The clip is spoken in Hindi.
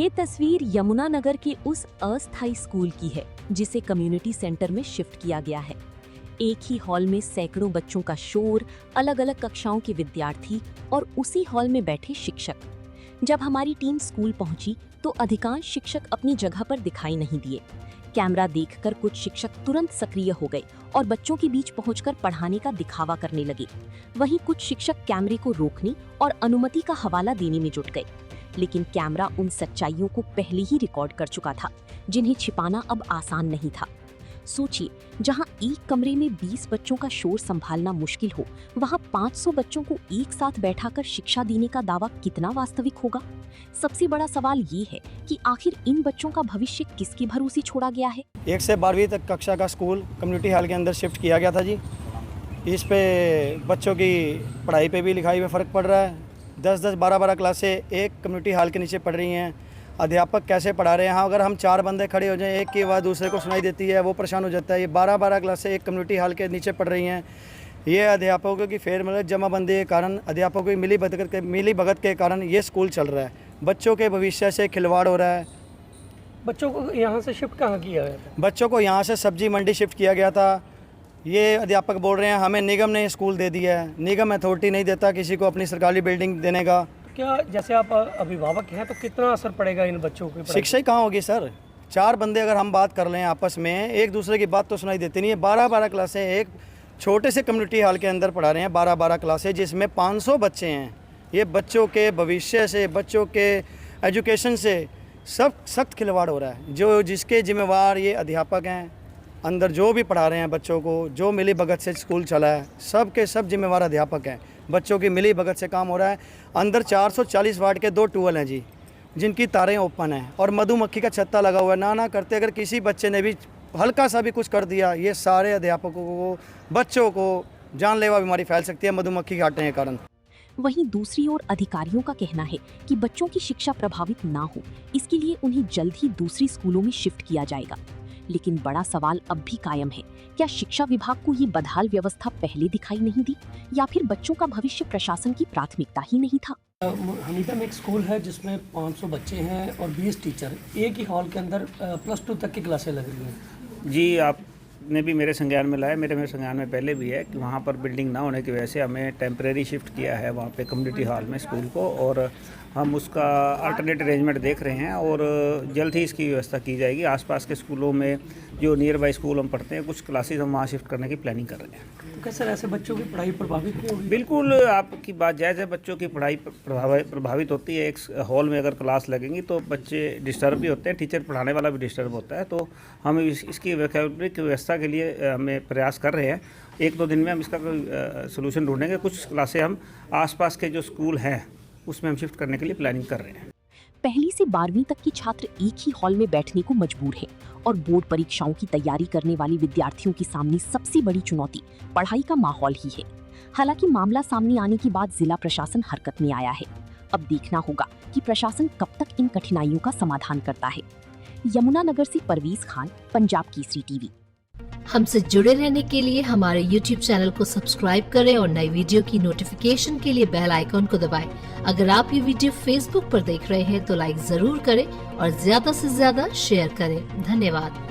ये तस्वीर यमुनानगर के उस अस्थायी स्कूल की है जिसे कम्युनिटी सेंटर में शिफ्ट किया गया है। एक ही हॉल में सैकड़ों बच्चों का शोर, अलग अलग कक्षाओं के विद्यार्थी और उसी हॉल में बैठे शिक्षक। जब हमारी टीम स्कूल पहुंची तो अधिकांश शिक्षक अपनी जगह पर दिखाई नहीं दिए। कैमरा देखकर कुछ शिक्षक तुरंत सक्रिय हो गए और बच्चों के बीच पहुंचकर पढ़ाने का दिखावा करने लगे। वहीं कुछ शिक्षक कैमरे को रोकने और अनुमति का हवाला देने में जुट गए, लेकिन कैमरा उन सच्चाइयों को पहले ही रिकॉर्ड कर चुका था जिन्हें छिपाना अब आसान नहीं था। सोचिए, जहां एक कमरे में 20 बच्चों का शोर संभालना मुश्किल हो, वहां 500 बच्चों को एक साथ बैठाकर शिक्षा देने का दावा कितना वास्तविक होगा। सबसे बड़ा सवाल ये है कि आखिर इन बच्चों का भविष्य किसके भरोसे छोड़ा गया है। 1 से 12वीं तक कक्षा का स्कूल कम्युनिटी हॉल के अंदर शिफ्ट किया गया था जी। इस पे बच्चों की पढ़ाई पे भी लिखाई में फ़र्क पड़ रहा है। 10-10, 12-12 क्लासें एक कम्युनिटी हॉल के नीचे पढ़ रही हैं। अध्यापक कैसे पढ़ा रहे हैं? हाँ, अगर हम 4 बंदे खड़े हो जाएं, एक की आवाज़ दूसरे को सुनाई देती है, वो परेशान हो जाता है। ये 12-12 क्लासें एक कम्युनिटी हॉल के नीचे पढ़ रही हैं। ये अध्यापकों की फेरबदल जमाबंदी के कारण, अध्यापकों की मिली भगत के कारण ये स्कूल चल रहा है। बच्चों के भविष्य से खिलवाड़ हो रहा है। बच्चों को यहाँ से शिफ्ट कहाँ किया गया था? बच्चों को यहाँ से सब्जी मंडी शिफ्ट किया गया था। ये अध्यापक बोल रहे हैं हमें निगम ने स्कूल दे दिया है। निगम अथॉरिटी नहीं देता किसी को अपनी सरकारी बिल्डिंग देने का। क्या जैसे आप अभिभावक हैं तो कितना असर पड़ेगा इन बच्चों की पढ़ाई? शिक्षा ही कहाँ होगी सर? 4 बंदे अगर हम बात कर लें आपस में, एक दूसरे की बात तो सुनाई देती नहीं है। 12-12 क्लासें एक छोटे से कम्युनिटी हॉल के अंदर पढ़ा रहे हैं। 12-12 क्लासें जिसमें 500 बच्चे हैं। ये बच्चों के भविष्य से, बच्चों के एजुकेशन से सब सख्त खिलवाड़ हो रहा है। जिसके जिम्मेवार ये अध्यापक हैं, अंदर जो भी पढ़ा रहे हैं बच्चों को, जो मिली भगत से स्कूल चला है, सब के सब जिम्मेवार अध्यापक हैं। बच्चों की मिली भगत से काम हो रहा है। अंदर 440 वाट के 2 ट्यूबवेल हैं जी, जिनकी तारें ओपन हैं और मधुमक्खी का छत्ता लगा हुआ है। ना करते अगर किसी बच्चे ने भी हल्का सा भी कुछ कर दिया, ये सारे अध्यापकों को, बच्चों को जानलेवा बीमारी फैल सकती है मधुमक्खी के काटने के कारण। वहीं दूसरी ओर अधिकारियों का कहना है कि बच्चों की शिक्षा प्रभावित ना हो, इसके लिए उन्हें जल्द ही दूसरी स्कूलों में शिफ्ट किया जाएगा। लेकिन बड़ा सवाल अब भी कायम है, क्या शिक्षा विभाग को ये बदहाल व्यवस्था पहले दिखाई नहीं दी, या फिर बच्चों का भविष्य प्रशासन की प्राथमिकता ही नहीं था। हमीदा में एक स्कूल है जिसमें 500 बच्चे हैं और 20 टीचर, एक ही हॉल के अंदर +2 तक की क्लासें लग रही हैं। जी, आपने भी मेरे संज्ञान में लाया। मेरे संज्ञान में पहले भी है कि वहाँ पर बिल्डिंग ना होने की वजह से हमें टेम्परेरी शिफ्ट किया है वहाँ पे कम्युनिटी हॉल में स्कूल को, और हम उसका अल्टरनेट अरेंजमेंट देख रहे हैं और जल्द ही इसकी व्यवस्था की जाएगी। आसपास के स्कूलों में जो नियर बाई स्कूल हम पढ़ते हैं, कुछ क्लासेस हम वहाँ शिफ्ट करने की प्लानिंग कर रहे हैं। तो क्या सर ऐसे बच्चों की पढ़ाई प्रभावित नहीं होगी? बिल्कुल, आपकी बात जायज़ है। बच्चों की पढ़ाई प्रभावित होती है। एक हॉल में अगर क्लास लगेंगी तो बच्चे डिस्टर्ब भी होते हैं, टीचर पढ़ाने वाला भी डिस्टर्ब होता है। तो हम इसकी वैकल्पिक व्यवस्था के लिए हमें प्रयास कर रहे हैं। 1-2 दिन में हम इसका कोई सोल्यूशन ढूंढेंगे। कुछ क्लासें हम आसपास के जो स्कूल हैं उसमें हम शिफ्ट करने के लिए प्लानिंग कर रहे हैं। 1 से 12वीं तक के छात्र एक ही हॉल में बैठने को मजबूर हैं और बोर्ड परीक्षाओं की तैयारी करने वाले विद्यार्थियों के सामने सबसे बड़ी चुनौती पढ़ाई का माहौल ही है। हालांकि मामला सामने आने के बाद जिला प्रशासन हरकत में आया है। अब देखना होगा कि प्रशासन कब तक इन कठिनाइयों का समाधान करता है। यमुनानगर से परवेज खान, पंजाब केसरी टीवी। हमसे जुड़े रहने के लिए हमारे YouTube चैनल को सब्सक्राइब करें और नई वीडियो की नोटिफिकेशन के लिए बेल आइकॉन को दबाएं। अगर आप ये वीडियो Facebook पर देख रहे हैं तो लाइक जरूर करें और ज्यादा से ज्यादा शेयर करें। धन्यवाद।